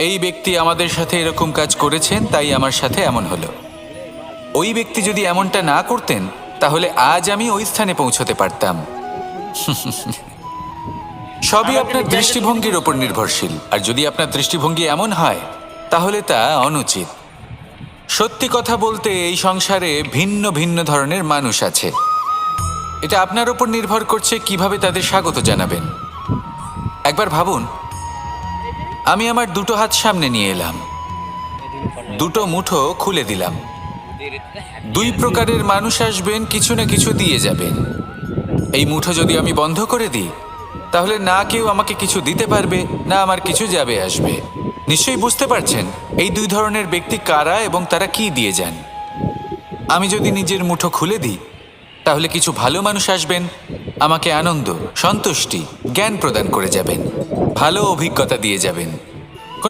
এই ব্যক্তি আমাদের সাথে এরকম কাজ করেছেন, তাই আমার সাথে এমন হলো। ওই ব্যক্তি যদি এমনটা না করতেন তাহলে আজ আমি ওই স্থানে পৌঁছতে পারতাম। সবই আপনার দৃষ্টিভঙ্গির ওপর নির্ভরশীল, আর যদি আপনার দৃষ্টিভঙ্গি এমন হয় তাহলে তা অনুচিত। সত্যি কথা বলতে এই সংসারে ভিন্ন ভিন্ন ধরনের মানুষ আছে। এটা আপনার ওপর নির্ভর করছে কিভাবে তাদের স্বাগত জানাবেন। একবার ভাবুন, আমি আমার দুটো হাত সামনে নিয়ে এলাম, দুটো মুঠো খুলে দিলাম। দুই প্রকারের মানুষ আসবেন, কিছু না কিছু দিয়ে যাবেন। এই মুঠো যদি আমি বন্ধ করে দিই তাহলে না কেউ আমাকে কিছু দিতে পারবে, না আমার কিছু যাবে আসবে। নিশ্চয়ই বুঝতে পারছেন এই দুই ধরনের ব্যক্তি কারা এবং তারা কি দিয়ে যান। আমি যদি নিজের মুঠো খুলে দিই তাহলে কিছু ভালো মানুষ আসবেন, আমাকে আনন্দ, সন্তুষ্টি, জ্ঞান প্রদান করে যাবেন, ভালো অভিজ্ঞতা দিয়ে যাবেন।